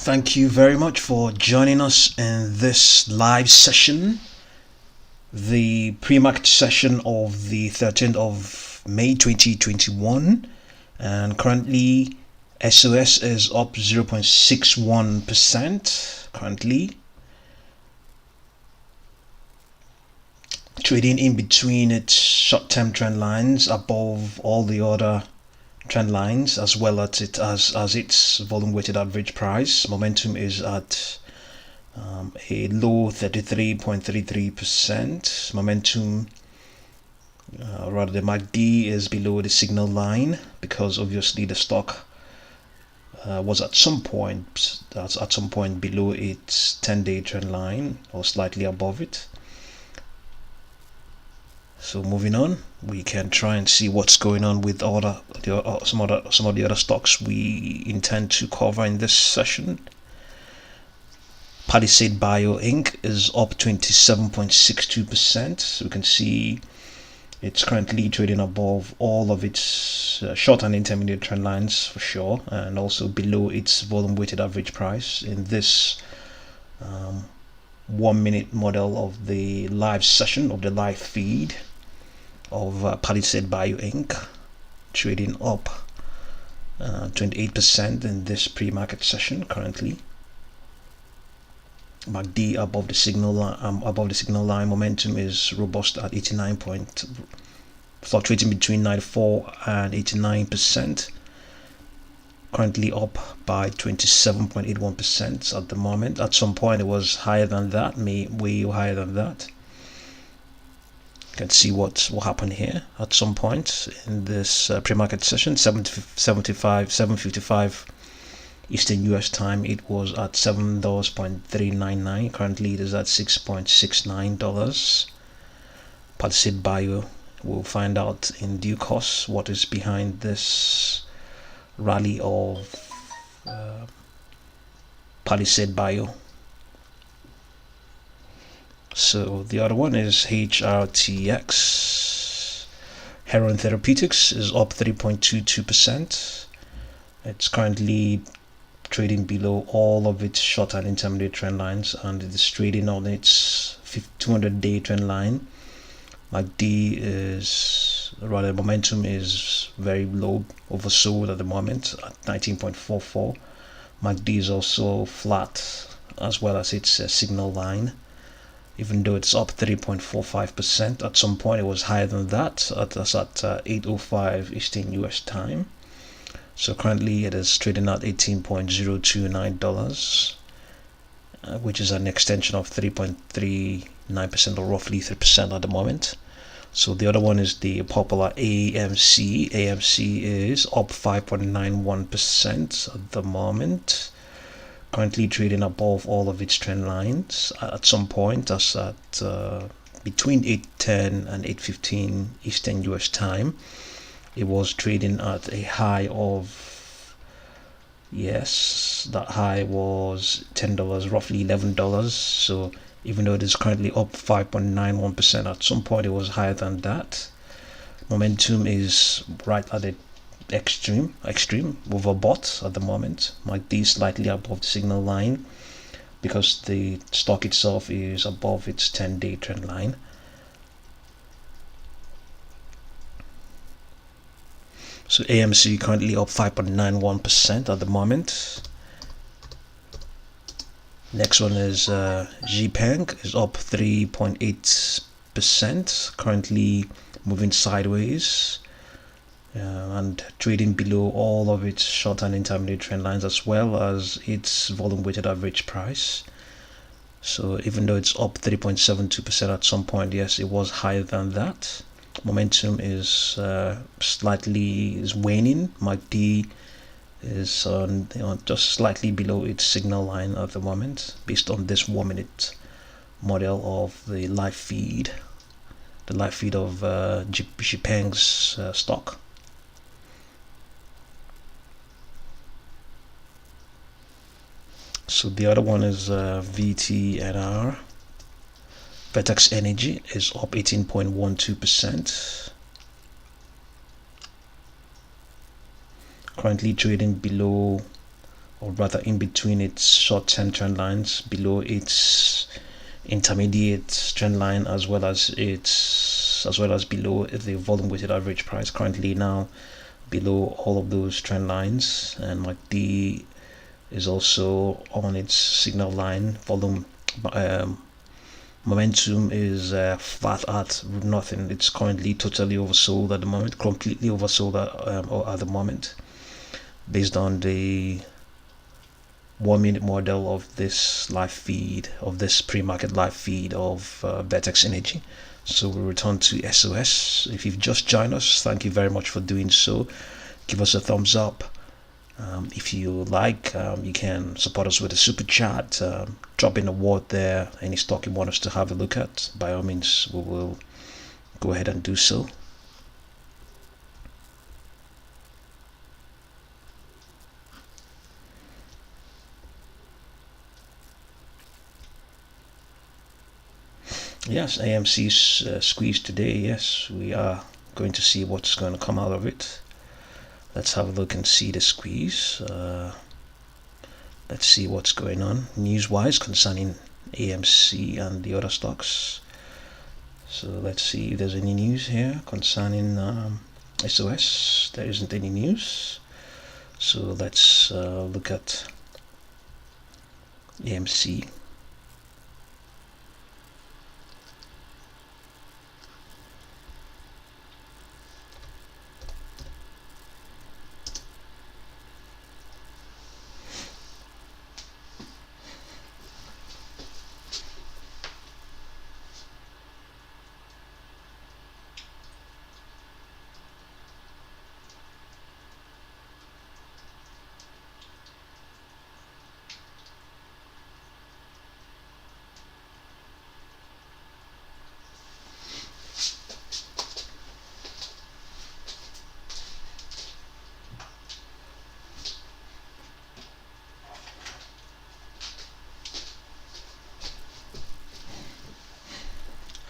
Thank you very much for joining us in this live session, the pre-market session of the 13th of May 2021, and currently SOS is up 0.61% currently, trading in between its short-term trend lines above all the other trend lines, as well as its volume weighted average price. Momentum is at a low 33.33%. Momentum, rather the MACD is below the signal line because obviously the stock was at some point below its 10-day trend line or slightly above it. So moving on, we can try and see what's going on with some of the other stocks we intend to cover in this session. Palisade Bio Inc. is up 27.62%. So we can see it's currently trading above all of its short and intermediate trend lines for sure, and also below its volume weighted average price in this 1 minute model of the live session of the live feed of Palisade Bio Inc. trading up 28% in this pre-market session currently. MACD above the signal line. Momentum is robust at 89 point, fluctuating between 94 and 89%. Currently up by 27.81% at the moment. At some point it was higher than that, way higher than that. You can see what happened here at some point in this pre-market session. 7:55 Eastern US time, it was at $7.399. Currently it is at $6.69. Palisade Bio, we'll find out in due course what is behind this rally of Palisade Bio. So the other one is Hrtx. Heron Therapeutics is up 3.22%. It's currently trading below all of its short and intermediate trend lines, and it is trading on its 200-day trend line. MACD is, rather, momentum is very low, oversold at the moment at 19.44. MACD is also flat, as well as its signal line. Even though it's up 3.45%, at some point it was higher than that. That's at 8:05 Eastern US time. So currently it is trading at $18.029, which is an extension of 3.39% or roughly 3% at the moment. So the other one is the popular AMC. AMC is up 5.91% at the moment. Currently trading above all of its trend lines. At some point, that's at between 8:10 and 8:15 Eastern US time, it was trading at a high of, yes, that high was $10, roughly $11. So even though it is currently up 5.91%, at some point it was higher than that. Momentum is right at the extreme overbought at the moment. MACD slightly above the signal line because the stock itself is above its 10-day trend line. So AMC currently up 5.91% at the moment. Next one is XPeng, is up 3.8%, currently moving sideways. And trading below all of its short and intermediate trend lines, as well as its volume weighted average price. So even though it's up 3.72% at some point, yes, it was higher than that. Momentum is waning. MACD is just slightly below its signal line at the moment, based on this 1 minute model of the live feed, of XPeng's stock. So the other one is Vtnr. Vertex Energy is up 18.12%. Currently trading below or rather in between its short-term trend lines, below its intermediate trend line, as well as below the volume weighted average price, currently now below all of those trend lines. And MACD is also on its signal line. Volume momentum is flat at nothing. It's currently totally oversold at the moment, completely oversold at the moment, based on the 1-minute model of this live feed, of this pre-market live feed of Vertex Energy. So we return to SOS. If you've just joined us, thank you very much for doing so. Give us a thumbs up. If you like, you can support us with a super chat. Drop in a word there, any stock you want us to have a look at. By all means, we will go ahead and do so. Yes, AMC's squeeze today. Yes, we are going to see what's going to come out of it. Let's have a look and see the squeeze. Let's see what's going on news-wise concerning AMC and the other stocks. So let's see if there's any news here concerning SOS. There isn't any news. So let's look at AMC.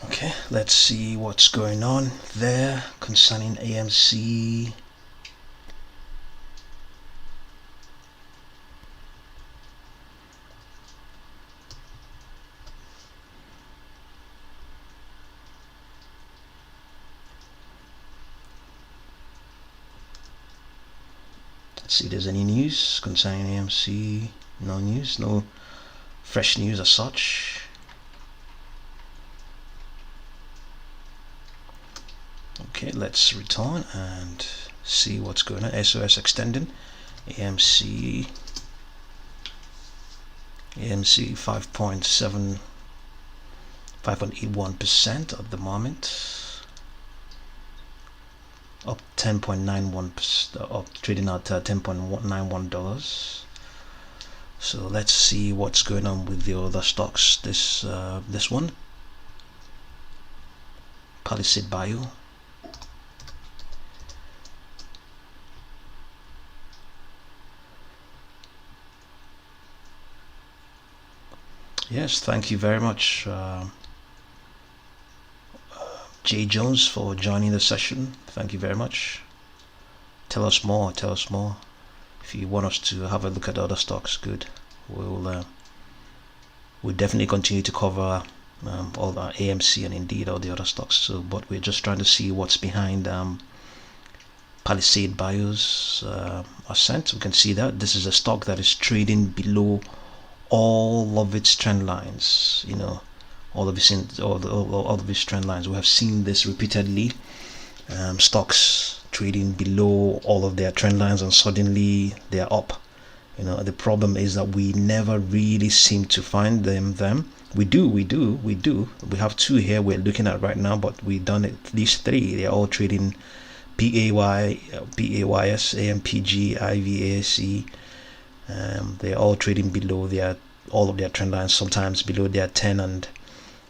Okay, let's see what's going on there concerning AMC. Let's see if there's any news concerning AMC. No news, no fresh news as such. Okay, let's return and see what's going on. SOS extending. AMC 5.81% at the moment, up 10.91%, up trading at $10.91. So let's see what's going on with the other stocks. This one, Palisade Bio. Yes, thank you very much, Jay Jones, for joining the session. Thank you very much. Tell us more. If you want us to have a look at other stocks, good. We'll definitely continue to cover all our AMC and indeed all the other stocks. So, but we're just trying to see what's behind Palisade Bio's ascent. We can see that this is a stock that is trading below all of its trend lines. You know, all of its trend lines. We have seen this repeatedly. Stocks trading below all of their trend lines, and suddenly they're up. You know, the problem is that we never really seem to find them. We do. We have two here we're looking at right now, but we've done at least three. They're all trading PAYS, Ampg, IVAC. They're all trading below all of their trend lines, sometimes below their 10 and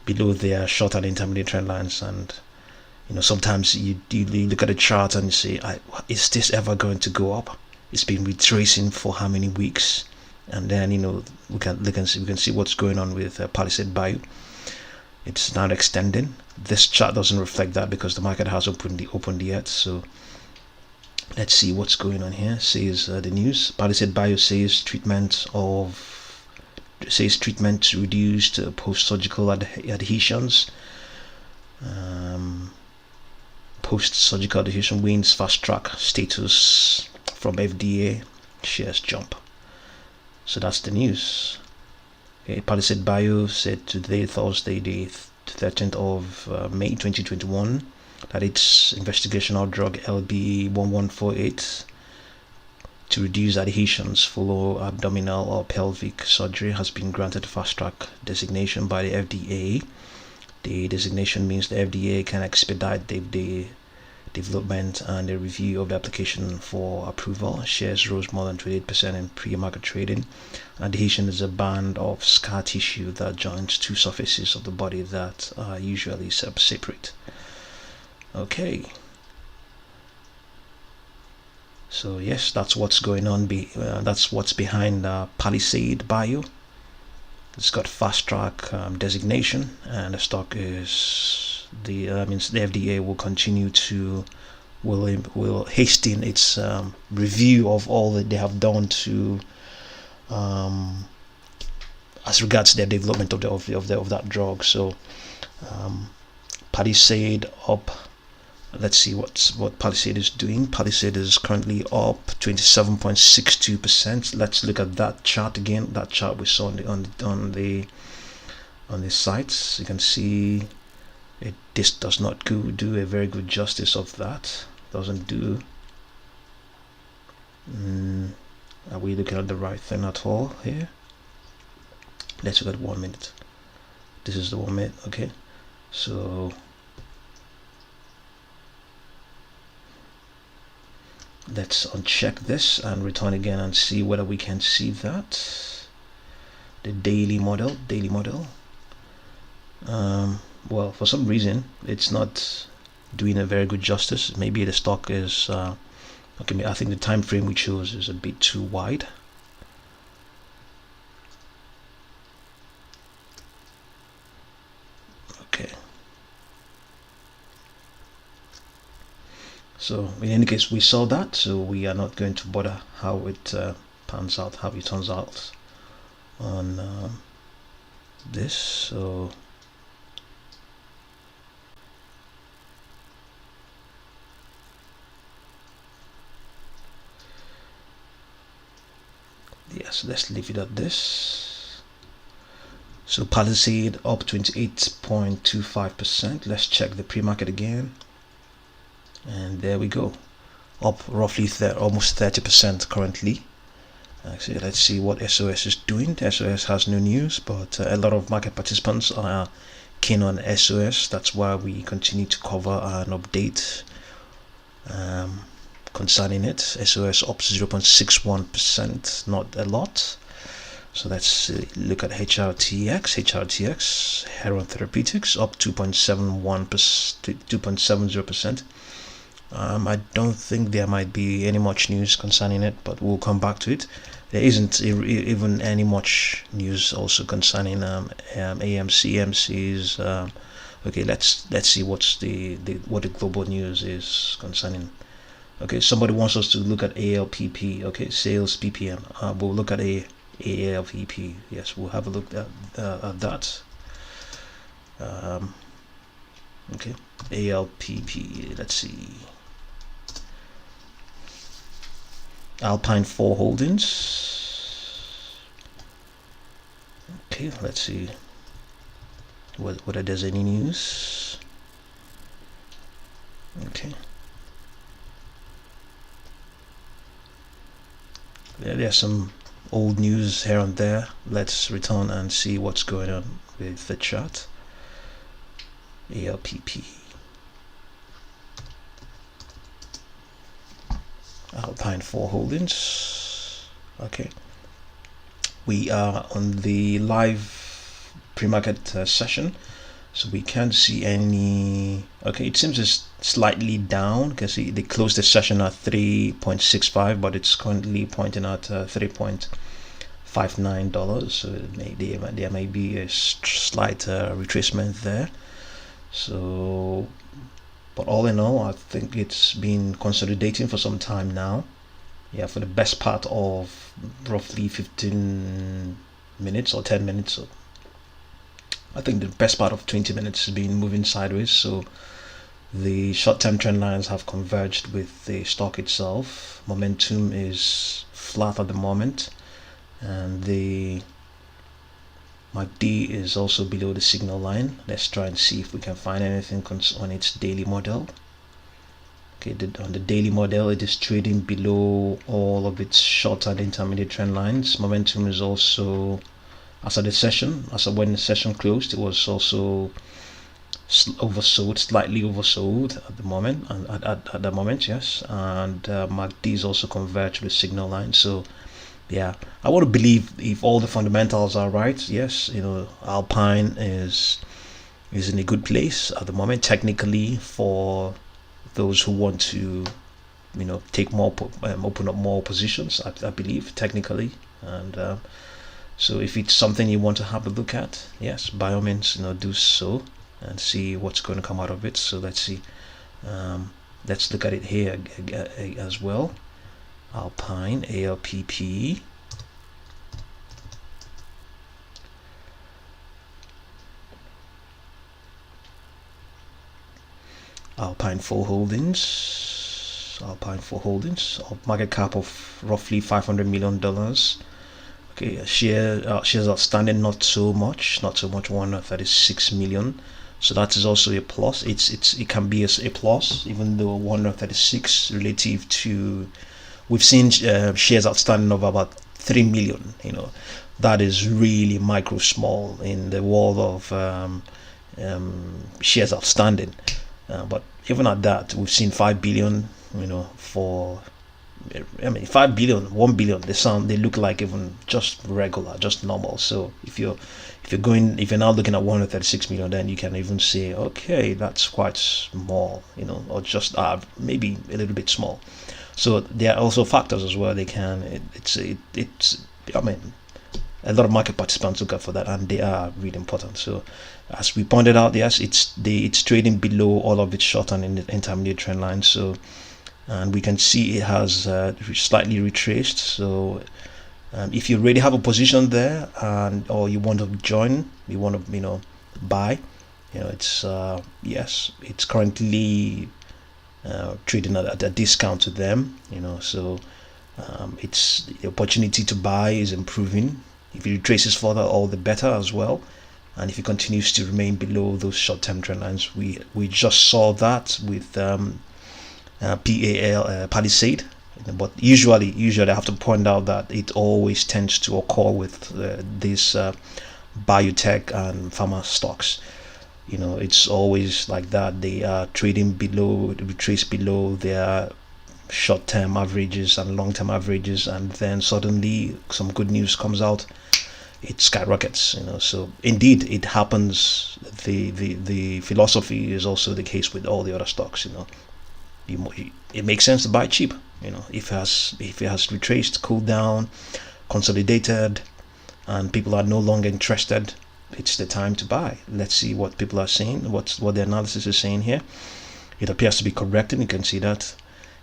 below their short and intermediate trend lines. And you know, sometimes you look at the chart and you say, is this ever going to go up? It's been retracing for how many weeks? And then, you know, we can see what's going on with Palisade Bio. It's not extending. This chart doesn't reflect that because the market has opened yet. So Let's see what's going on here. Says the news. Palisade Bio says treatment to reduce post-surgical adhesions. Post-surgical adhesion wins fast-track status from FDA. Shares jump. So that's the news. Okay, Palisade Bio said today, Thursday, the 13th of May 2021, that its investigational drug LB1148 to reduce adhesions follow abdominal or pelvic surgery has been granted fast-track designation by the FDA. The designation means the FDA can expedite the development and the review of the application for approval. Shares rose more than 28% in pre-market trading. Adhesion is a band of scar tissue that joins two surfaces of the body that are usually separate. Okay. So yes, that's what's going on. That's what's behind Palisade Bio. It's got fast track designation, and the stock is means the FDA will continue to will hasten its review of all that they have done to as regards their development of that drug. So Palisade up. Let's see what Palisade is doing. Palisade is currently up 27.62%. Let's look at that chart again. That chart we saw on the sites. You can see this does not do a very good justice of that. Doesn't do. Are we looking at the right thing at all here? Let's look at 1 minute. This is the 1 minute. Okay, so let's uncheck this and return again and see whether we can see that. The daily model. Well, for some reason it's not doing a very good justice. Maybe the stock is okay. I think the time frame we chose is a bit too wide. Okay. So in any case, we saw that, so we are not going to bother how it pans out, how it turns out on this. So yes, let's leave it at this. So Palisade up 28.25%. Let's check the pre-market again. And there we go, up roughly almost 30% currently. Actually, let's see what SOS is doing. SOS has no news, but a lot of market participants are keen on SOS. That's why we continue to cover and update concerning it. SOS up 0.61%, not a lot. So let's look at Hrtx, Heron Therapeutics up 2.70%. I don't think there might be any much news concerning it, but we'll come back to it. There isn't even any much news also concerning AMC's. Okay, let's see what the global news is concerning. Okay, somebody wants us to look at ALPP. Okay, sales PPM. We'll look at ALPP. Yes, we'll have a look at that. Okay, ALPP. Let's see. Alpine 4 Holdings. Okay, let's see whether there's any news. Okay. There's some old news here and there. Let's return and see what's going on with the chart. ALPP. Alpine 4 Holdings. Okay, we are on the live pre-market session, so we can't see any. Okay, it seems it's slightly down because they closed the session at 3.65, but it's currently pointing at $3.59, so there may be a slight retracement there. So But all in all, I think it's been consolidating for some time now. Yeah, for the best part of roughly 15 minutes or 10 minutes. So I think the best part of 20 minutes has been moving sideways. So the short-term trend lines have converged with the stock itself. Momentum is flat at the moment, and the MACD is also below the signal line. Let's try and see if we can find anything on its daily model. Okay, on the daily model, it is trading below all of its short and intermediate trend lines. Momentum is also, as of when the session closed, it was also oversold, slightly oversold at the moment, and at the moment, yes. And MACD is also converged with signal line. So yeah, I want to believe if all the fundamentals are right, yes, Alpine is in a good place at the moment technically for those who want to take more open up more positions. I believe technically, and so if it's something you want to have a look at, yes, by all means, do so and see what's going to come out of it. So let's see, let's look at it here as well. Alpine, ALPP. Alpine 4 Holdings. Market cap of roughly $500 million. Okay, shares outstanding not so much, 136 million. So that is also a plus. It can be a plus, even though 136 relative to, we've seen shares outstanding of about 3 million. That is really micro small in the world of shares outstanding. But even at that, we've seen 5 billion. For 5 billion, 1 billion, they look like even just regular, just normal. So if you're now looking at 136 million, then you can even say, okay, that's quite small, or just maybe a little bit small. So there are also factors as well. It's a lot of market participants look out for that, and they are really important. So as we pointed out, yes, it's trading below all of its short and intermediate trend lines. So, and we can see it has slightly retraced. So if you already have a position there, or you want to join, you want to buy, it's yes, it's currently trading at a discount to them. So it's the opportunity to buy is improving. If it retraces further, all the better as well. And if it continues to remain below those short-term trend lines, we just saw that with Palisade. But usually I have to point out that it always tends to occur with these biotech and pharma stocks. It's always like that. They are trading below, retrace below their short-term averages and long-term averages, and then suddenly some good news comes out, it skyrockets. So indeed it happens. The philosophy is also the case with all the other stocks. It makes sense to buy cheap. If it has retraced, cooled down, consolidated, and people are no longer interested, it's the time to buy. Let's see what people are saying, what the analysis is saying here. It appears to be correcting. You can see that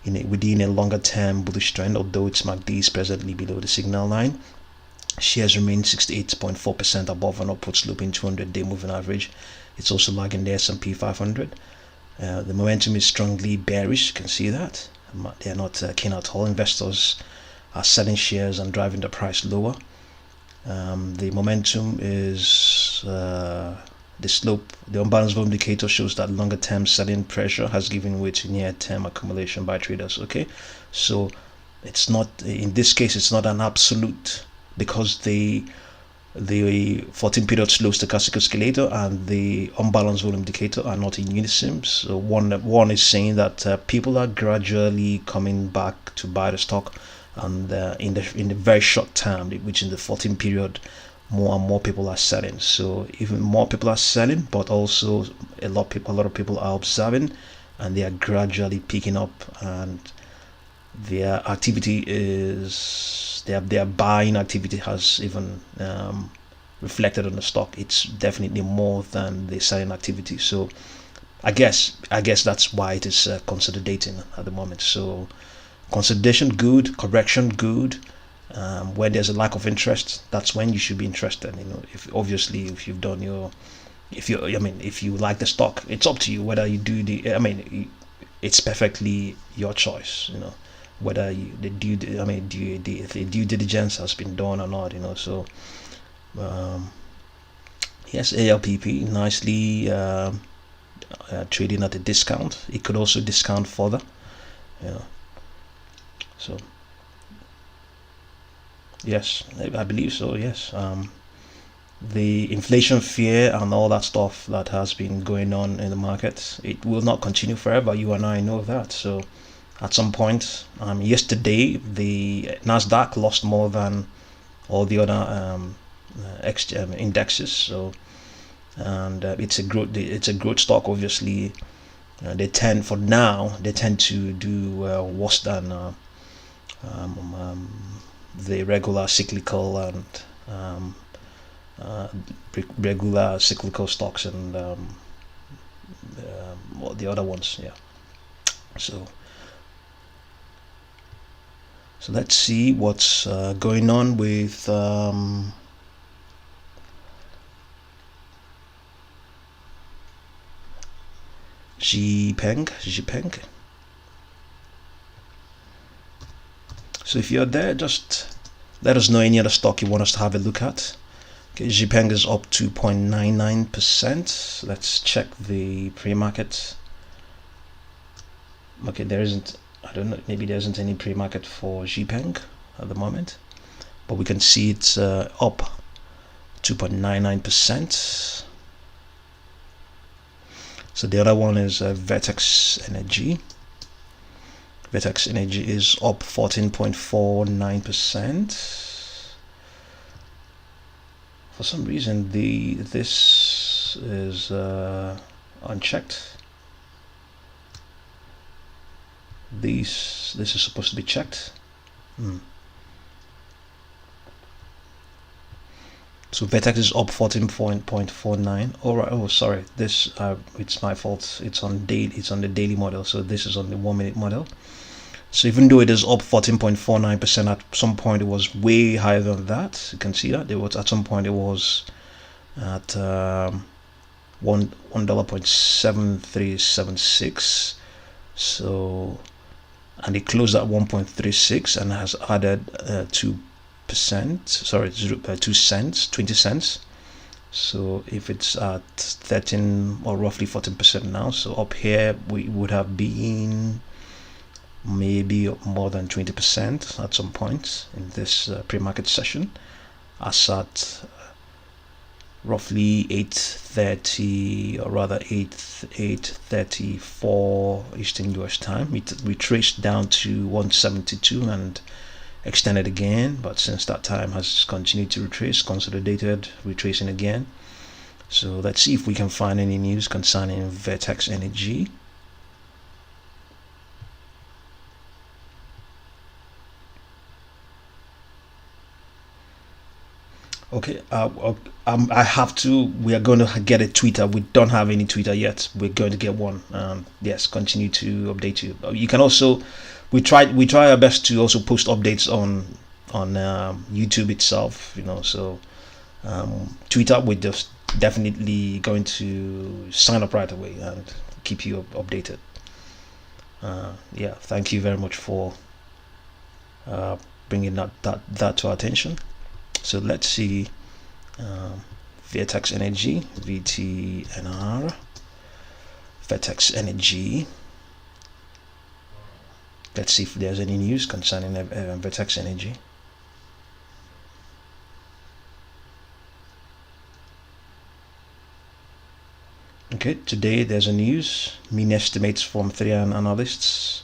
within a longer term bullish trend, although its MACD is presently below the signal line. Shares remain 68.4% above an upward sloping 200-day moving average. It's also lagging the S&P 500. The momentum is strongly bearish. You can see that. They are not keen at all. Investors are selling shares and driving the price lower. The momentum is the slope. The unbalanced volume indicator shows that longer term selling pressure has given way to near term accumulation by traders. Okay, so it's not, in this case, it's not an absolute, because the 14 period slow stochastic oscillator and the unbalanced volume indicator are not in unison. So one is saying that people are gradually coming back to buy the stock, and in the very short term, which in the 14 period, more and more people are selling. So even more people are selling, but also a lot of people are observing, and they are gradually picking up, and their activity is their buying activity has even reflected on the stock. It's definitely more than the selling activity. So I guess that's why it is consolidating at the moment. So consolidation good, correction good. When there's a lack of interest, that's when you should be interested. If obviously if you've done your, if you like the stock, it's up to you whether you do the. It's perfectly your choice. Whether the due diligence has been done or not. So yes, ALPP nicely trading at a discount. It could also discount further. So yes, I believe so. Yes. The inflation fear and all that stuff that has been going on in the market, it will not continue forever. You and I know that. So at some point, yesterday the nasdaq lost more than all the other indexes. So and it's a growth stock. Obviously, they tend to do worse than the regular cyclical and regular cyclical stocks and the other ones. Yeah. So let's see what's going on with XPeng. So if you're there, just let us know any other stock you want us to have a look at. Okay, XPeng is up 2.99%. Let's check the pre-market. Okay, there isn't. I don't know. Maybe there isn't any pre-market for XPeng at the moment, but we can see it's up 2.99%. So the other one is Vertex Energy. Vertex Energy is up 14.49%. For some reason, this is unchecked. This is supposed to be checked. So Vertex is up 14.49. Oh, sorry. This it's my fault. It's on the daily model. So this is on the 1 minute model. So even though it is up 14.49%, at some point it was way higher than that. You can see that at some point it was at $1.7376. So and it closed at 1.36 and has added 2%. Sorry, 2 cents, 20 cents. So if it's at 13 or roughly 14% now, so up here we would have been maybe more than 20% at some point in this pre-market session, as at roughly 8:30 or rather 8:34 Eastern US time. We traced down to 172 and extended again, but since that time has continued to retrace, consolidated, retracing again. So let's see if we can find any news concerning Vertex Energy. Okay, I have to. We are going to get a Twitter. We don't have any Twitter yet. We're going to get one. Yes, continue to update you. You can also. We try our best to also post updates on YouTube itself. So Twitter, we're just definitely going to sign up right away and keep you updated. Yeah, thank you very much for bringing that to our attention. So let's see Vertex Energy, VTNR, Vertex Energy. Let's see if there's any news concerning Vertex Energy. Okay, today there's a news. Mean estimates from 3 analysts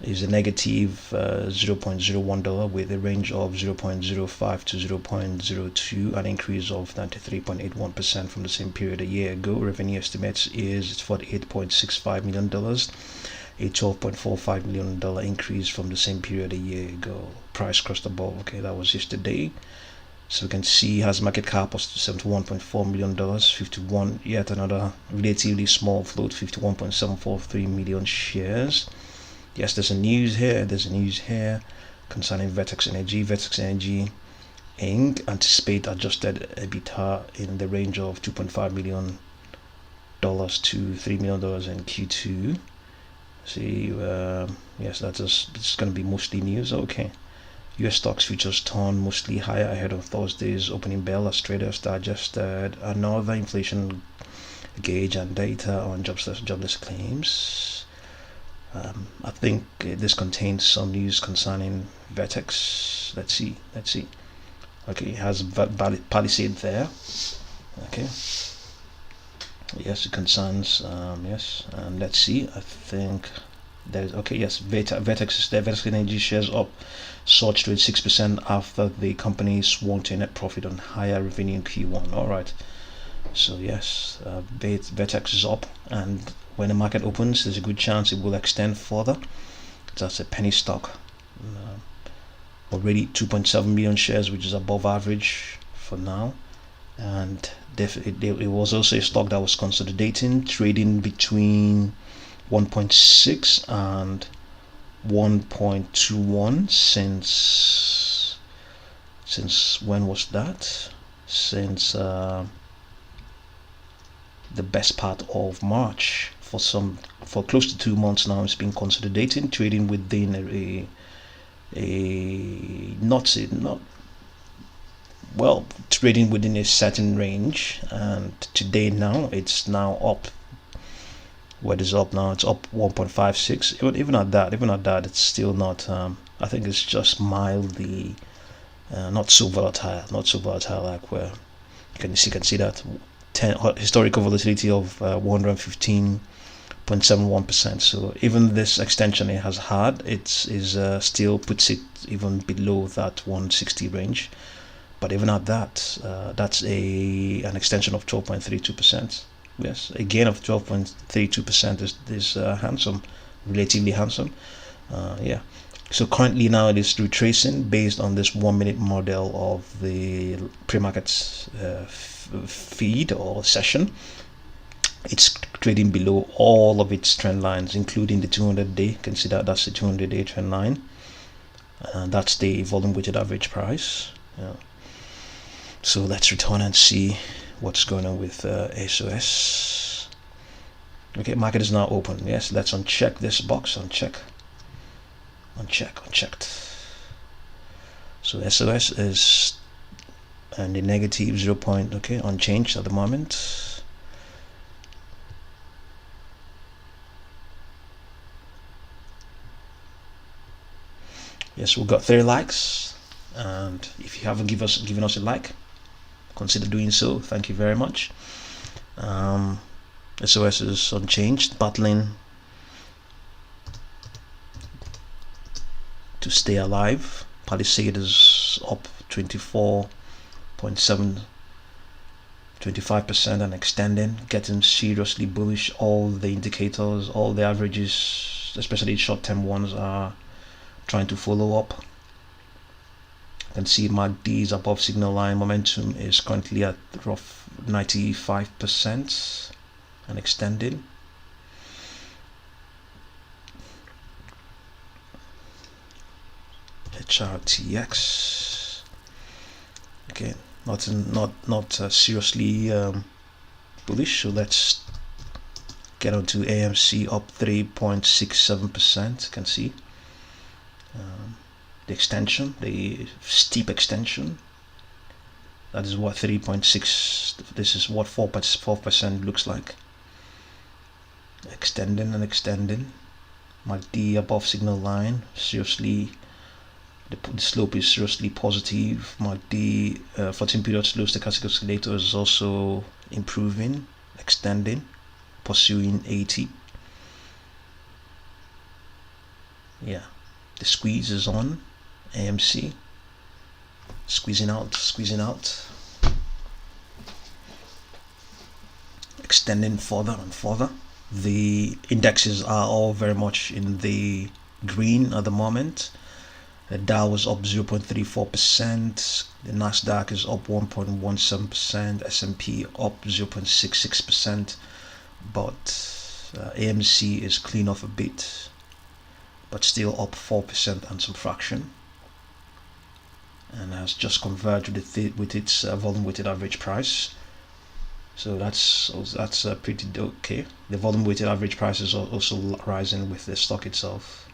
is a negative $0.01 with a range of 0.05 to 0.02, an increase of 93.81% from the same period a year ago. Revenue estimates is $48.65 million, a $12.45 million increase from the same period a year ago. Price crossed above. Okay, that was yesterday. So we can see has market cap of $71.4 million, 51, yet another relatively small float, 51.743 million shares. Yes, there's a news here concerning Vertex Energy. Vertex Energy Inc. anticipate adjusted EBITDA in the range of $2.5 million to $3 million in Q2. See, yes, it's going to be mostly news. Okay. US stocks futures turned mostly higher ahead of Thursday's opening bell as traders digested another inflation gauge and data on jobless claims. I think this contains some news concerning Vertex. Let's see. Okay, it has Palisade there. Okay. Yes, it concerns. Yes, and let's see. I think there's okay. Yes, Vertex is there. Vertex Energy shares up, surged with 6% after the company swung to a net profit on higher revenue in Q1. All right. So yes, Vertex is up, and when the market opens, there's a good chance it will extend further. That's a penny stock. Already 2.7 million shares, which is above average for now. And it was also a stock that was consolidating, trading between 1.6 and 1.21 since when was that? Since the best part of March. For close to 2 months now, it's been consolidating, trading within trading within a certain range, and today now it's now up. What is up now? It's up 1.56. Even at that, it's still not. I think it's just mildly not so volatile. Like where you can see that historical volatility of 115.71%. So even this extension it has had, still puts it even below that 160 range. But even at that, that's an extension of 12.32%. Yes, a gain of 12.32% is handsome, relatively handsome. Yeah. So currently now it is retracing based on this 1 minute model of the pre-market feed or session. It's trading below all of its trend lines, including the 200-day. You can see that's the 200-day trend line, and that's the volume weighted average price. Yeah. So let's return and see what's going on with SOS. Okay, market is now open. Yes, let's uncheck this box. Unchecked. So SOS is and the negative 0. Okay, unchanged at the moment. Yes, we've got 30 likes, and if you haven't given us a like, consider doing so. Thank you very much. SOS is unchanged, battling to stay alive. Palisade is up 25% and extending, getting seriously bullish. All the indicators, all the averages, especially short-term ones, are trying to follow up. You can see MACD is above signal line. Momentum is currently at rough 95% and extending. Hrtx. Okay, not seriously bullish. So let's get onto AMC, up 3.67%. You can see the extension, the steep extension. That is what 3.6. This is what 4% looks like. Extending and extending. MACD above signal line. Seriously, the slope is seriously positive. MACD 14-period slow stochastic oscillator is also improving, extending, pursuing 80. Yeah, the squeeze is on. AMC squeezing out, extending further and further. The indexes are all very much in the green at the moment. The Dow was up 0.34%. The Nasdaq is up 1.17%. S&P up 0.66%. But AMC is clean off a bit, but still up 4% and some fraction, and has just converged with its volume weighted average price. So that's pretty okay. The volume weighted average price is also rising with the stock itself,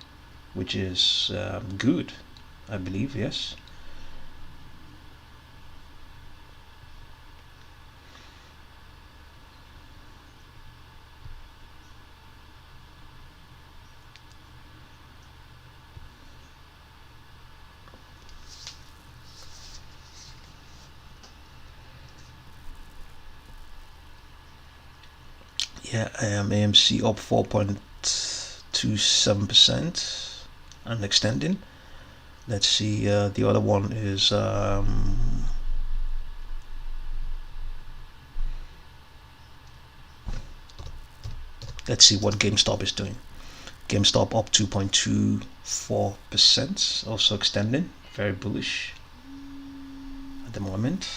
which is good, I believe. Yes. Yeah, AMC up 4.27% and extending. Let's see, the other one is let's see what GameStop is doing. GameStop up 2.24%, also extending, very bullish at the moment.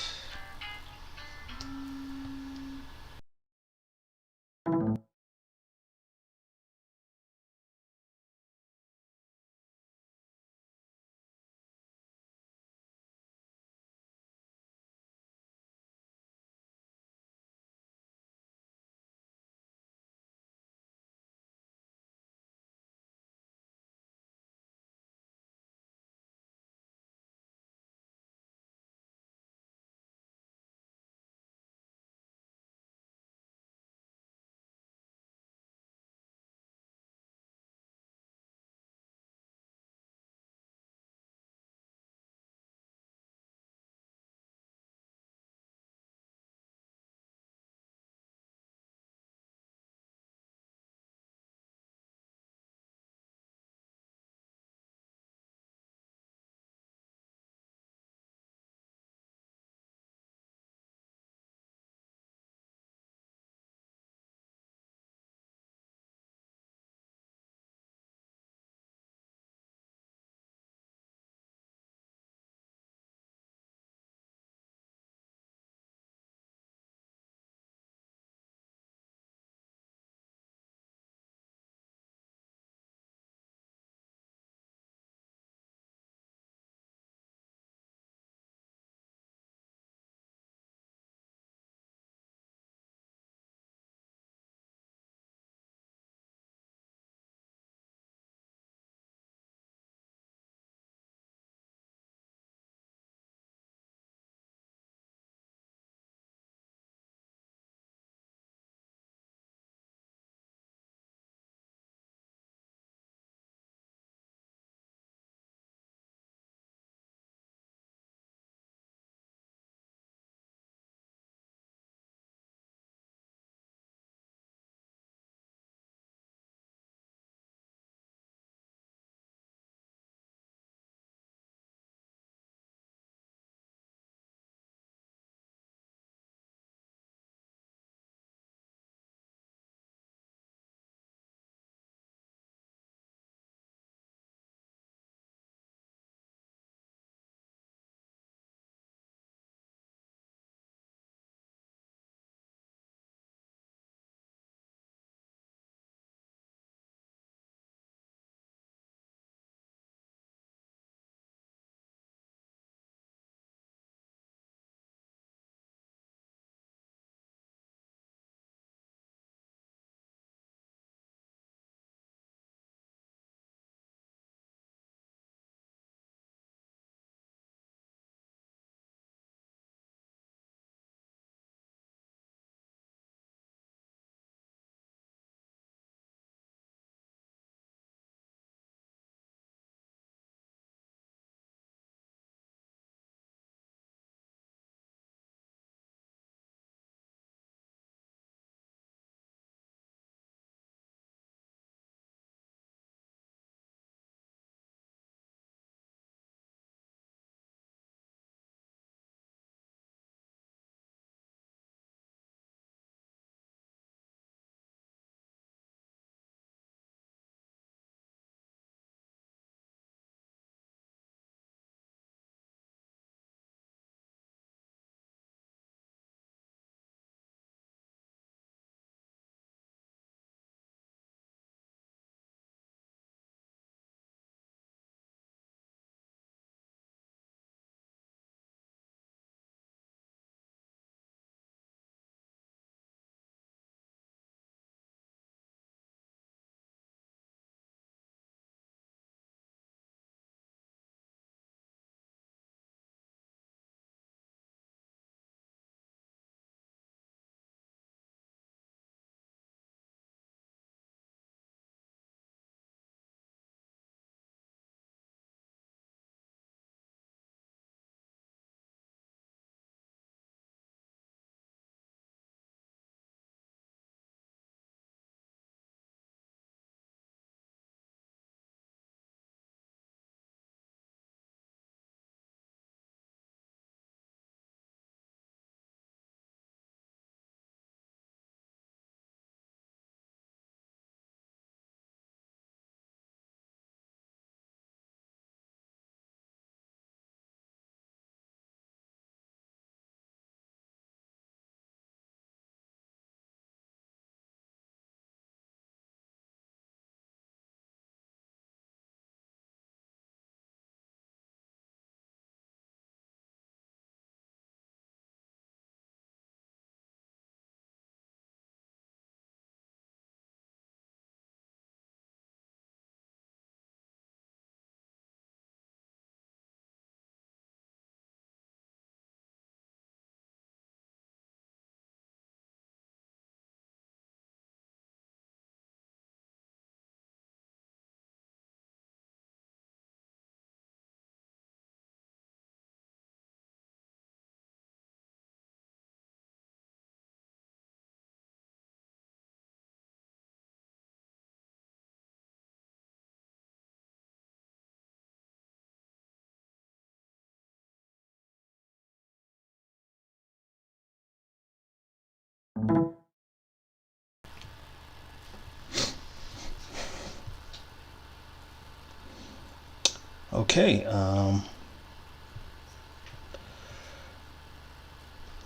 Okay,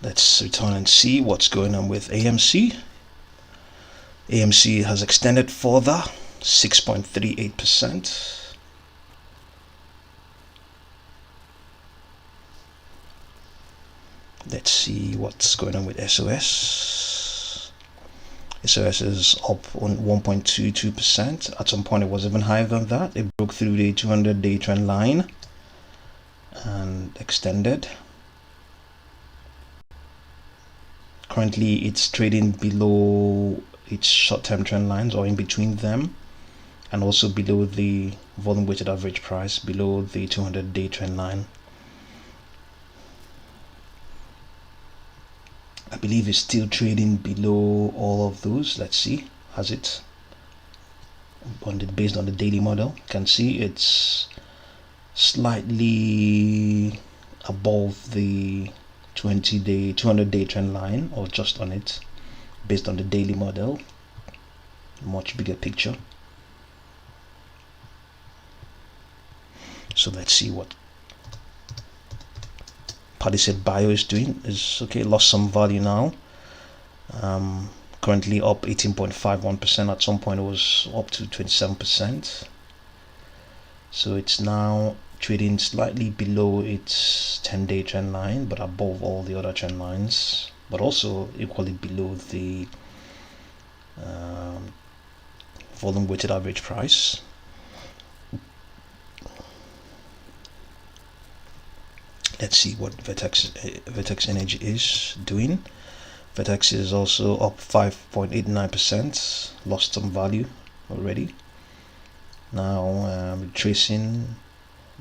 let's return and see what's going on with AMC. AMC has extended further, 6.38%. Let's see what's going on with SOS. SOS is up on 1.22%. At some point it was even higher than that. It broke through the 200-day trend line and extended. Currently it's trading below its short-term trend lines, or in between them, and also below the volume weighted average price, below the 200-day trend line. I believe it's still trading below all of those. Let's see, has it based on the daily model? You can see it's slightly above the 200-day trend line, or just on it, based on the daily model. Much bigger picture. So let's see what Palisade Bio is doing. Is okay, lost some value now. Currently up 18.51%. At some point it was up to 27%. So it's now trading slightly below its 10-day trend line, but above all the other trend lines, but also equally below the volume weighted average price. Let's see what Vertex Energy is doing. Vertex is also up 5.89%, lost some value already. Now retracing,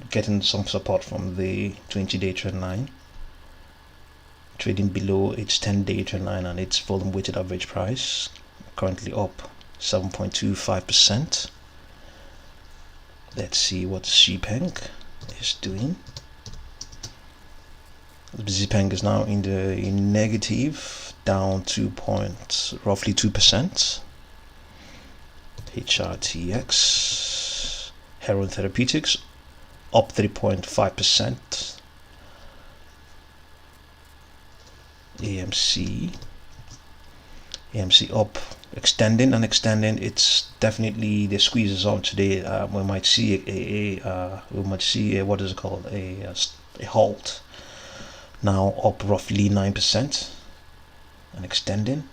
getting some support from the 20-day trend line, trading below its 10-day trend line and its volume weighted average price, currently up 7.25%. Let's see what XPeng is doing. XPeng is now in the negative, down roughly 2%. Hrtx, Heron Therapeutics, up 3.5%. AMC up, extending. It's definitely, the squeeze is on today. We might see what is it called, a halt. Now up roughly 9% and extending.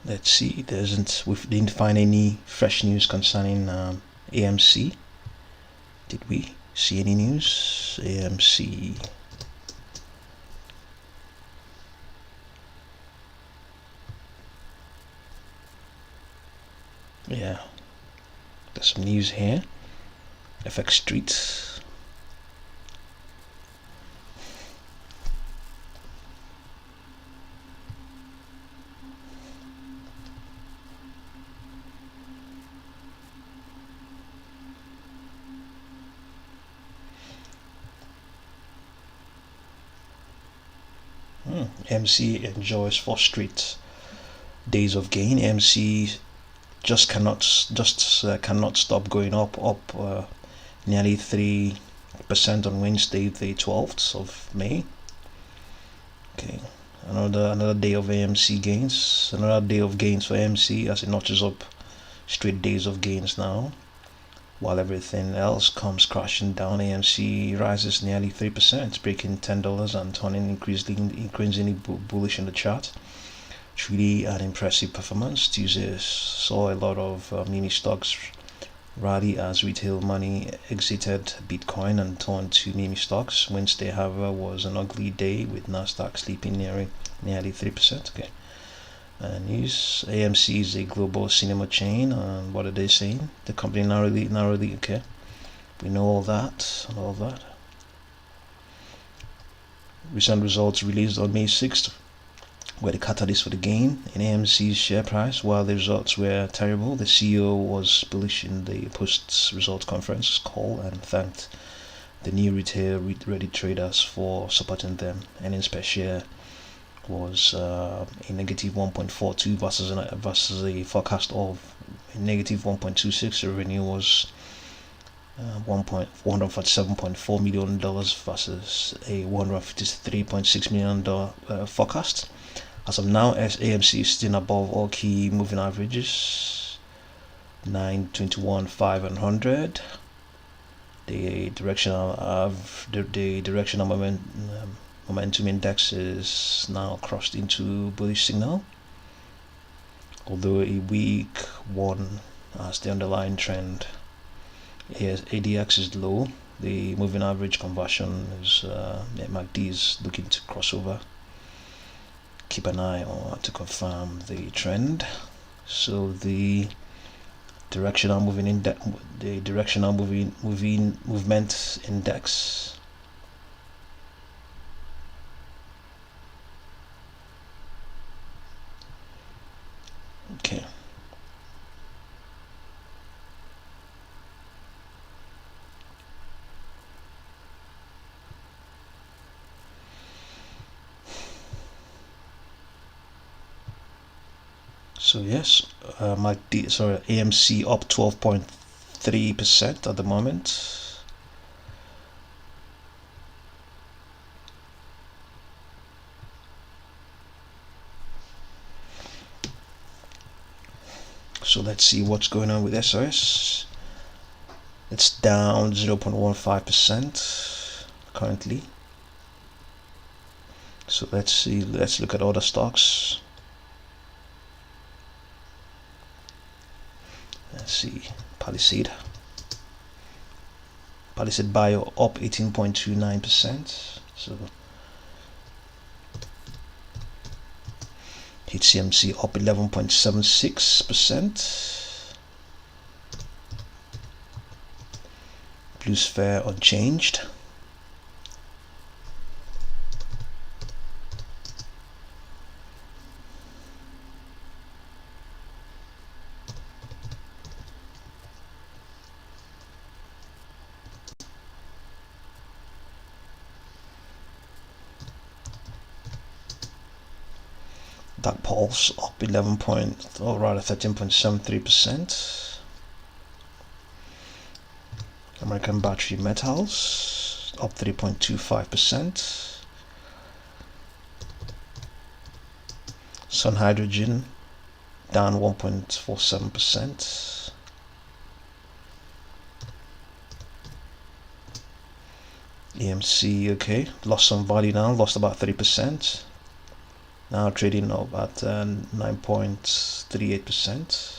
Let's see, we didn't find any fresh news concerning AMC. Did we see any news? AMC. Yeah, there's some news here. FX Street. AMC enjoys 4 straight days of gain. AMC just cannot stop going up nearly 3% on Wednesday, the 12th of May. Okay, another day of AMC gains, another day of gains for AMC as it notches up straight days of gains now, while everything else comes crashing down. AMC rises nearly 3%, breaking $10 and turning increasingly bullish in the chart. Truly an impressive performance. Tuesday saw a lot of mini stocks rally as retail money exited Bitcoin and turned to meme stocks. Wednesday, however, was an ugly day with Nasdaq slipping nearly 3%. Okay. News: AMC is a global cinema chain, and what are they saying? The company narrowly. Okay, we know all that. Recent results released on May 6th were the catalyst for the gain in AMC's share price. While the results were terrible, the CEO was bullish in the post-result conference call and thanked the new retail ready traders for supporting them. Earnings per share was a negative 1.42 versus a forecast of a negative 1.26. Revenue was $147.4 million versus a $153.6 million forecast. As of now, AMC is still above all key moving averages, 921, 5, and 100. The directional momentum index is now crossed into bullish signal, although a weak one as the underlying trend. ADX is low. The moving average conversion is MACD is looking to cross over. Keep an eye on to confirm the trend. So the directional movement index okay. So yes, AMC up 12.3% at the moment. So let's see what's going on with SOS. It's down 0.15% currently. So let's look at other stocks. Let's see, Palisade Bio up 18.29%. So HCMC up 11.76%. Blue Sphere unchanged. That Pulse up 13.73%. American Battery Metals up 3.25%. Sun Hydrogen down 1.47%. EMC okay, lost some value now, lost about 3%. Now trading up at 9.38%.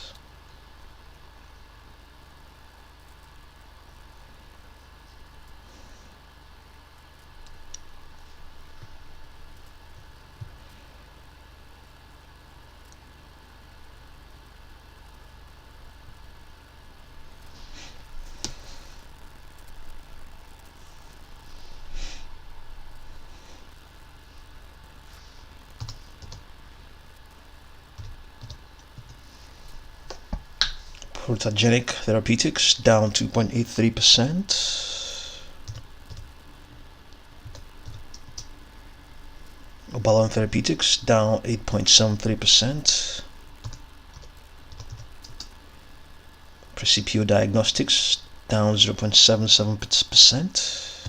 Therapeutics down 2.83%. Obalon Therapeutics down 8.73%. Precipio Diagnostics down 0.77%.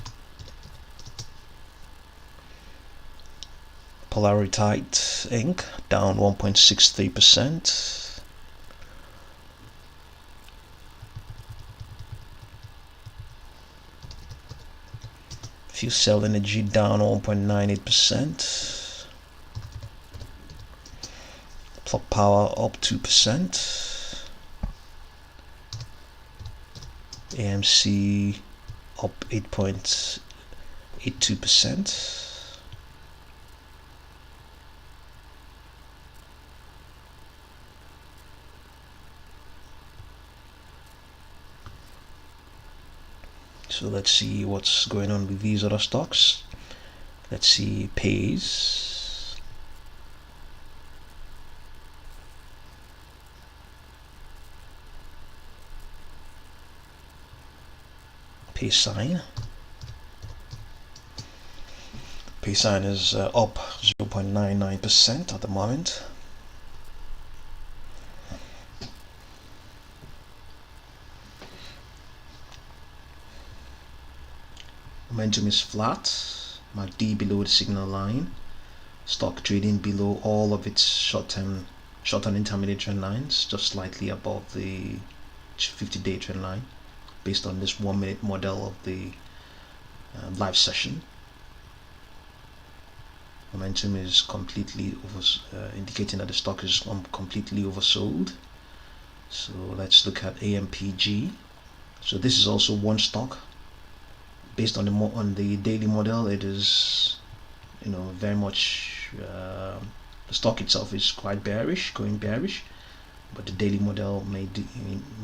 Palisade Inc. down 1.63%. Fuel Cell Energy down 1.98%. Plug Power up 2%. AMC up 8.82%. So let's see what's going on with these other stocks. Let's see Pays. pay sign. Pay sign is up 0.99% at the moment. Momentum is flat. MACD below the signal line. Stock trading below all of its short and intermediate trend lines, just slightly above the 50-day trend line, based on this 1-minute model of the live session. Momentum is completely indicating that the stock is completely oversold. So let's look at Ampg. So this is also one stock. Based on the daily model, it is, very much the stock itself is quite bearish, going bearish, but the daily model may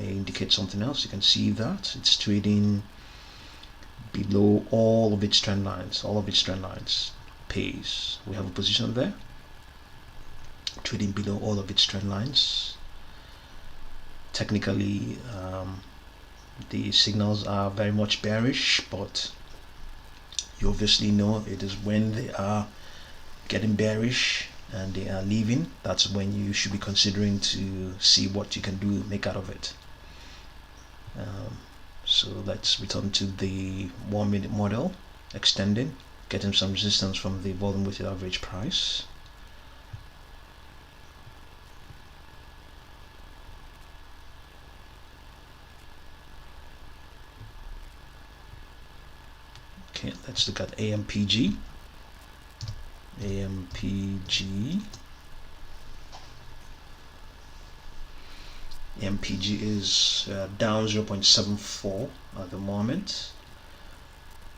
indicate something else. You can see that it's trading below all of its trend lines. Pays. We have a position there, trading below all of its trend lines. Technically, the signals are very much bearish, but you obviously know it is when they are getting bearish and they are leaving, that's when you should be considering to see what you can do, make out of it. So let's return to the 1-minute model, extending, getting some resistance from the volume weighted average price. Okay, let's look at Ampg. Ampg is down 0.74 at the moment,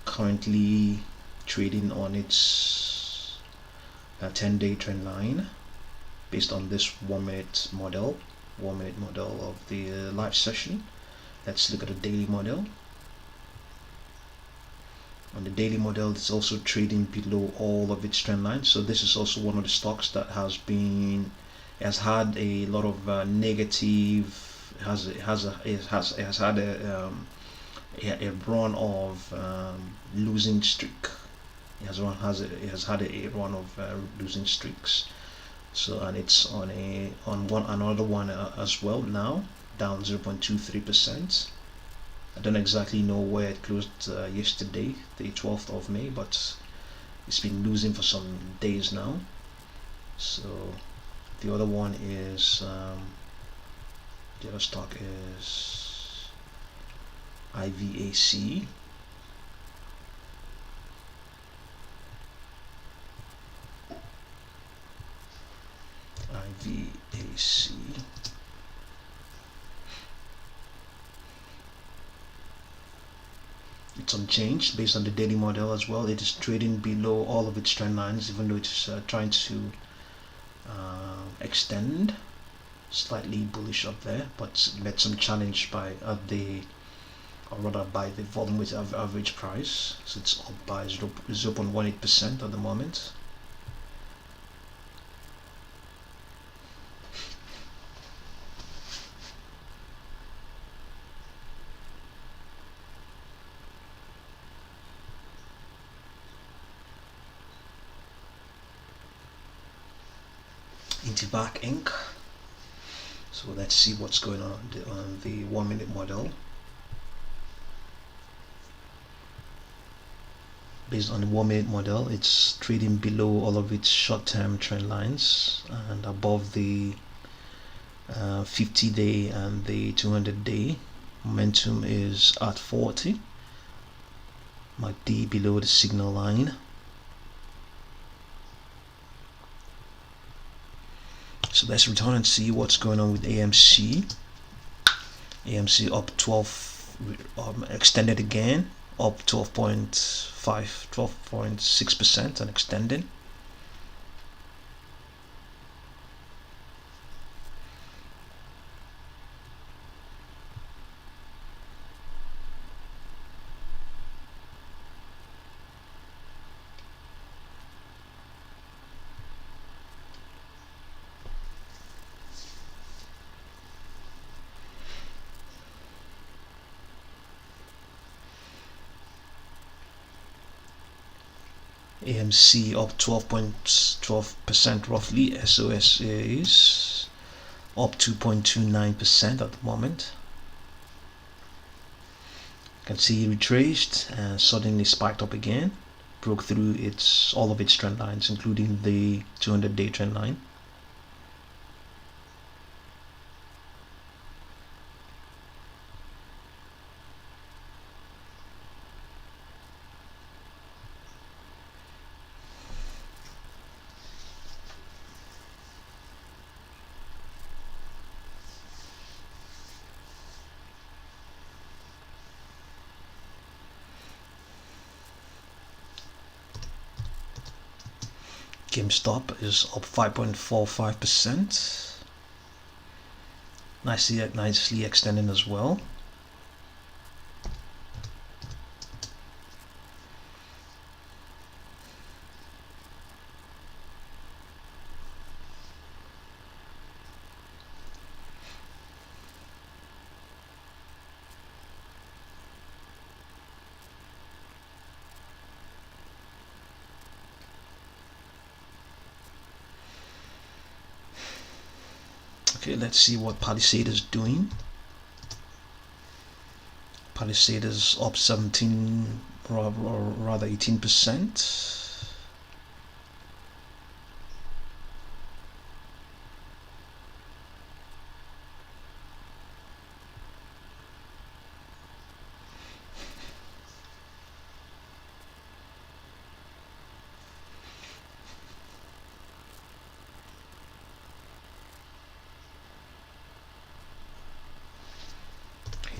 currently trading on its 10-day trend line, based on this 1-minute model of the live session. Let's look at the daily model. On the daily model, it's also trading below all of its trend lines. So this is also one of the stocks that has had a lot of negative, has had a run of losing streak. It has had a run of losing streaks. So, and it's on another one as well now, down 0.23%. I don't exactly know where it closed yesterday, the 12th of May, but it's been losing for some days now. So the other one is the other stock is IVAC. It's unchanged based on the daily model as well. It is trading below all of its trend lines, even though it's trying to extend, slightly bullish up there, but met some challenge by the volume weighted average price. So it's up by 0.18% at the moment. Back Inc. So let's see what's going on the 1-minute model. Based on the 1-minute model, it's trading below all of its short-term trend lines and above the 50-day and the 200-day. Momentum is at 40. MACD below the signal line. So let's return and see what's going on with AMC. AMC up 12, extended again, up 12.6% and extending. AMC up 12% roughly. SOS is up 2.29% at the moment. You can see it retraced and suddenly spiked up again, broke through all of its trend lines, including the 200-day trend line. GameStop is up 5.45%, nicely extending as well. Okay, let's see what Palisade is doing. Palisade is up 17, or rather 18%.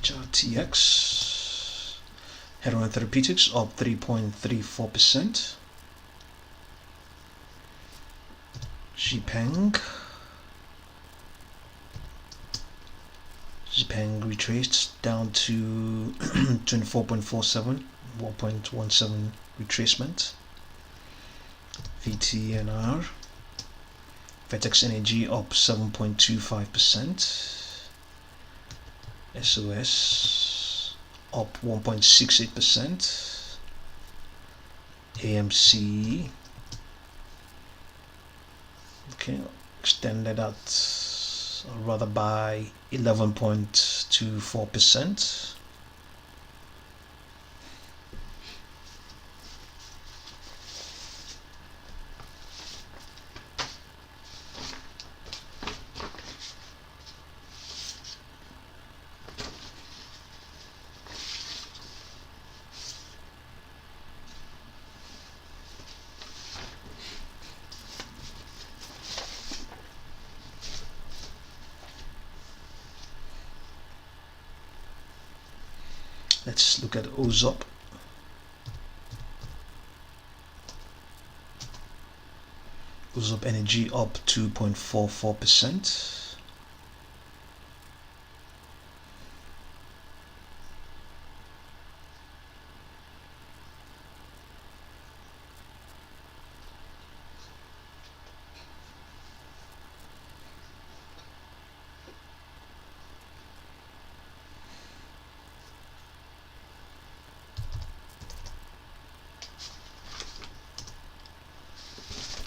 Hrtx, heron therapeutics up 3.34%. XPeng retraced down to 24.47, 1.17 retracement. Vtnr, vertex energy up 7.25%. SOS up 1.68%. AMC, okay, extended at rather by 11.24%. Let's look at OZOP. OZOP energy up 2.44%.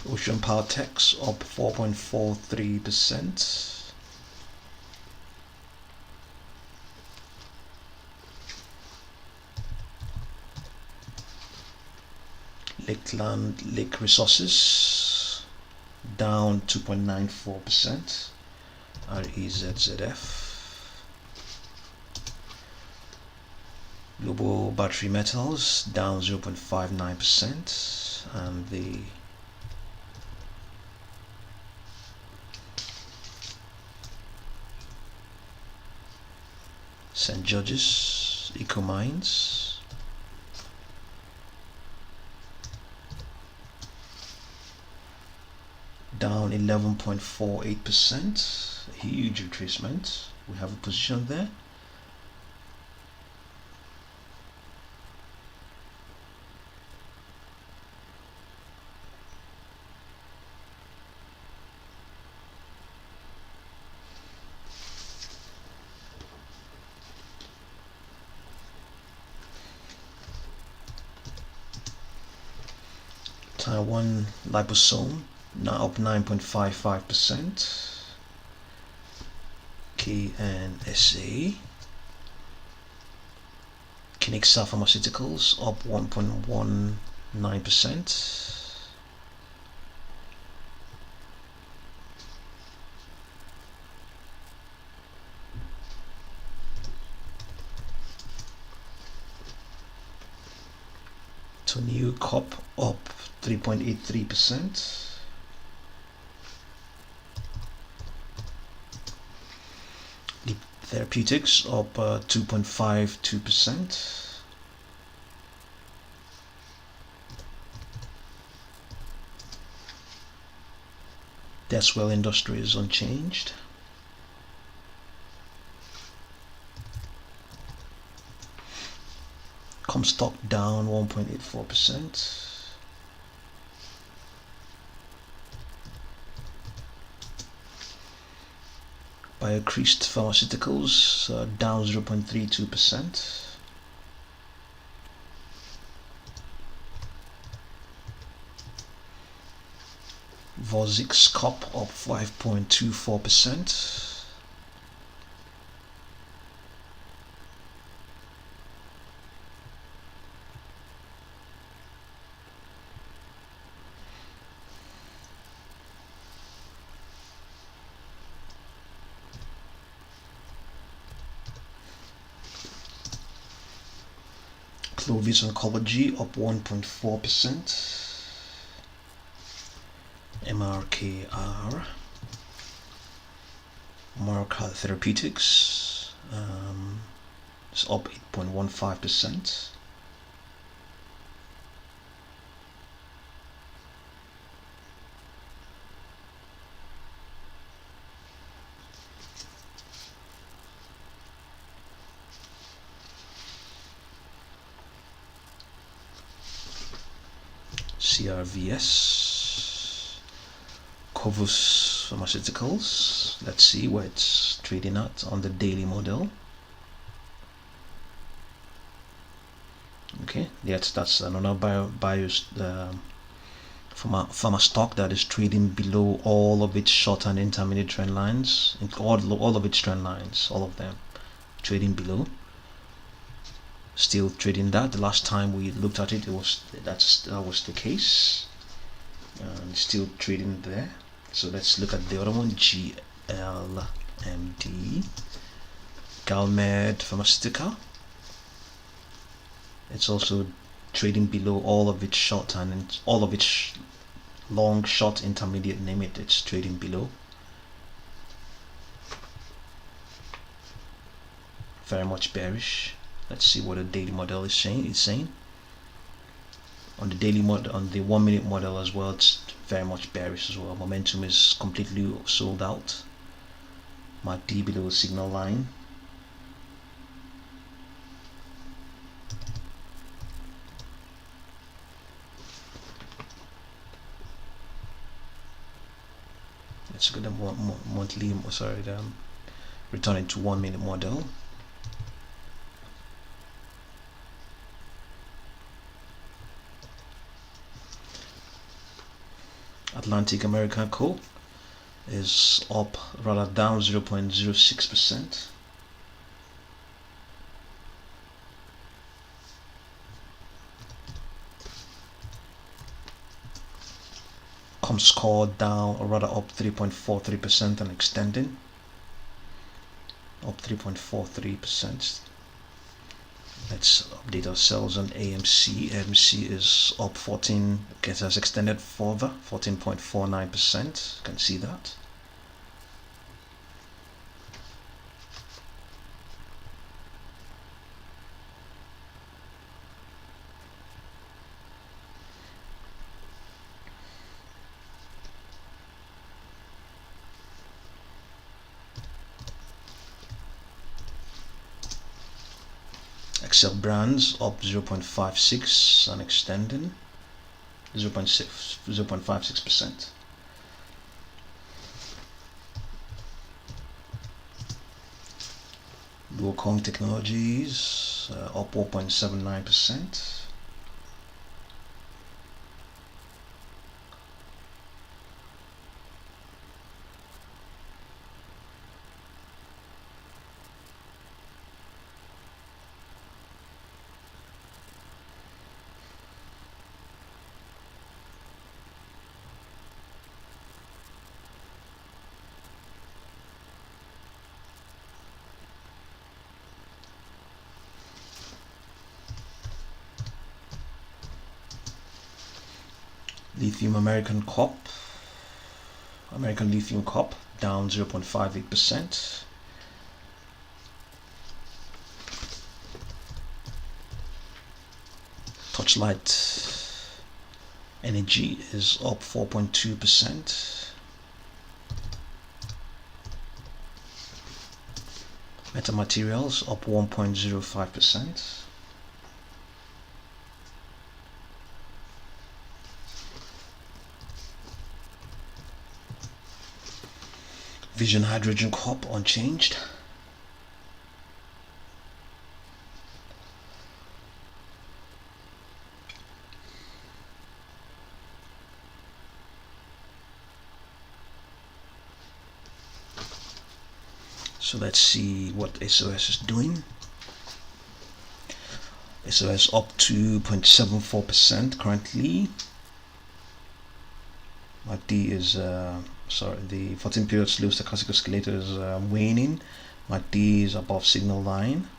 Ocean Hrtx up 4.43%. Lake Resources down 2.94%. REZZF. Global Battery Metals down 0.59%, and the St. George's Eco Mines down 11.48%, a huge retracement. We have a position there. Taiwan liposome now up 9.55%. KNSA. Kinexa Pharmaceuticals up 1.19%. New Cop up 3.83%. The Therapeutics up 2.52%. Deswell Industries unchanged. Comstock down 1.84%. BioCrest Pharmaceuticals down 0.32%. Vosix Cop up 5.24%. Clovis Oncology up 1.4%. MRKR, Marker Therapeutics is up 8.15%. CRVS, Covus Pharmaceuticals. Let's see where it's trading at on the daily model. Okay, that's another pharma stock that is trading below all of its short and intermediate trend lines. All of its trend lines, all of them trading below. Still trading that. The last time we looked at it, that was the case, and still trading there. So let's look at the other one, GLMD, Galmed Pharmaceutical. It's also trading below all of its short and all of its long, short, intermediate, name it, it's trading below. Very much bearish. Let's see what the daily model is saying. On the daily model, on the 1 minute model as well, it's very much bearish as well. Momentum is completely sold out. MACD below the signal line. Let's look at the monthly, returning to 1 minute model. Atlantic American Coal is up, rather down 0.06%. Comscore down, or rather up 3.43% and extending. Up 3.43%. Let's update ourselves on AMC. AMC is up 14, okay, it has extended further, 14.49%. You can see that. Excel Brands up 0.56 and extending 0.56%. Duocom Technologies up 4.79%. lithium American lithium cop down 0.58%. Torchlight Energy is up 4.2%. Metamaterials up 1.05%. Vision Hydrogen Corp unchanged. So let's see what SOS is doing. SOS up 2.74% currently. MACD is the 14 period slow stochastic oscillator is waning. MACD is above signal line.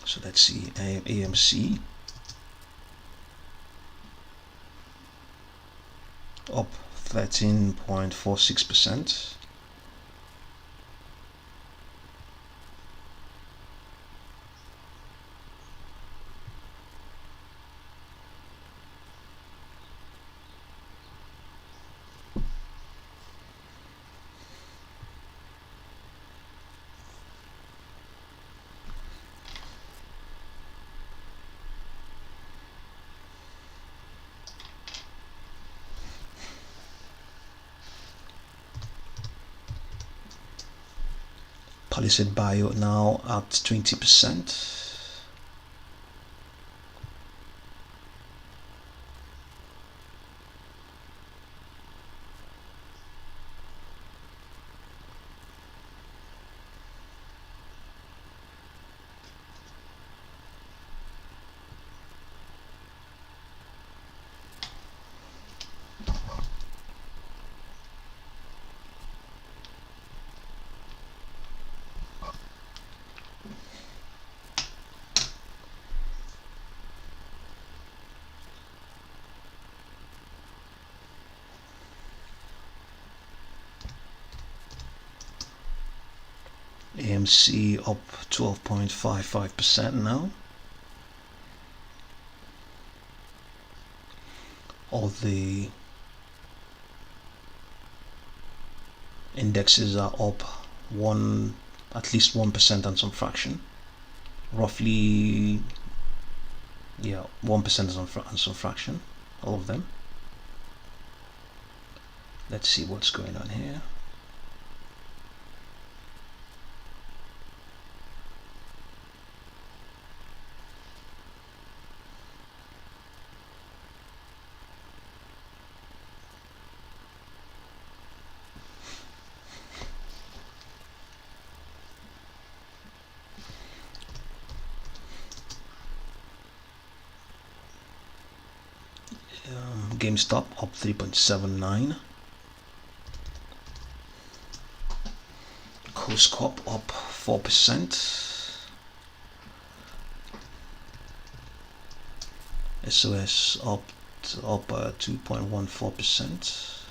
So let's see AMC up 13.46%. Palisade buyout now at 20%. AMC up 12.55% now. All the indexes are up at least 1% and some fraction. Roughly, yeah, 1% and some fraction. All of them. Let's see what's going on here. GameStop up 3.79. Coast Corp up 4%. SOS up 2.14%.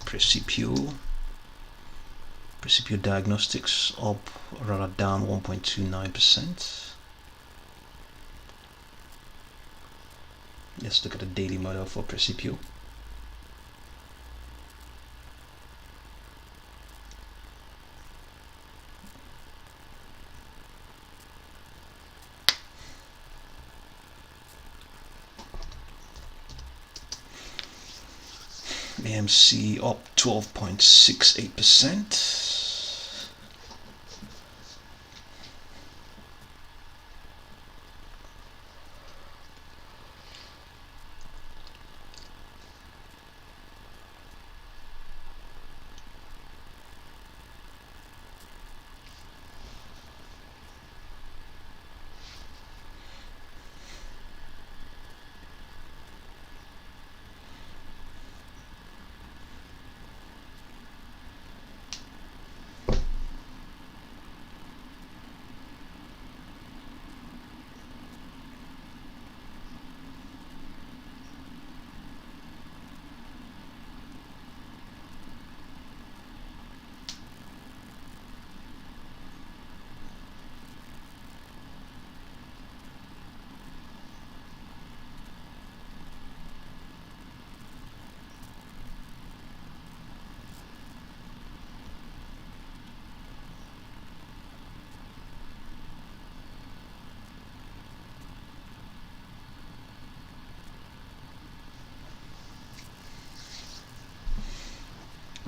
Precipio Diagnostics up, rather down 1.29%. Let's look at the daily model for Precipio. AMC up 12.68%.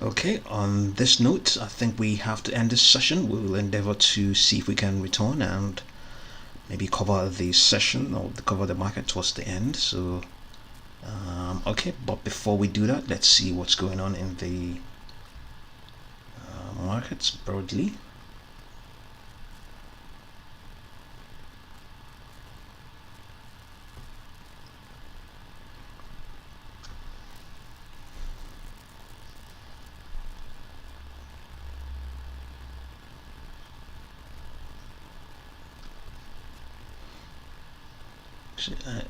Okay, on this note, I think we have to end this session. We will endeavor to see if we can return and maybe cover the session or cover the market towards the end. So okay, but before we do that, let's see what's going on in the markets broadly.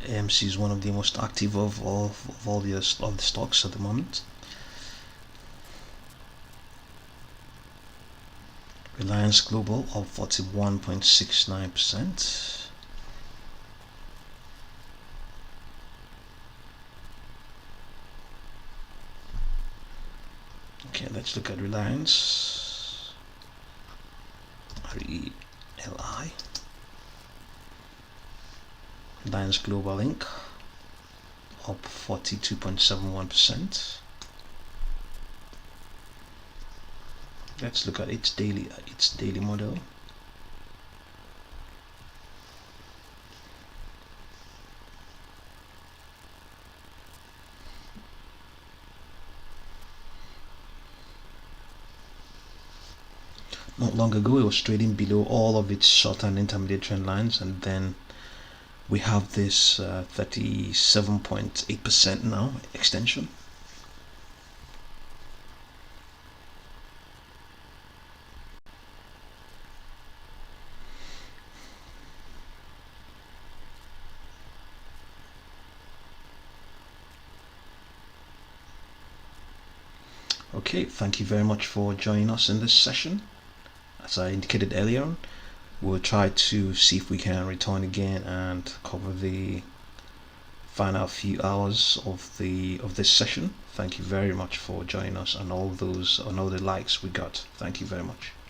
AMC is one of the most active of all the stocks at the moment. Reliance Global up 41.69%. Okay, let's look at Reliance. RELI. Reliance Global Inc. up 42.71%. Let's look at its daily model. Not long ago, it was trading below all of its short and intermediate trend lines, and then we have this 37.8% now extension. Okay, thank you very much for joining us in this session. As I indicated earlier on, we'll try to see if we can return again and cover the final few hours of this session. Thank you very much for joining us and all the likes we got. Thank you very much.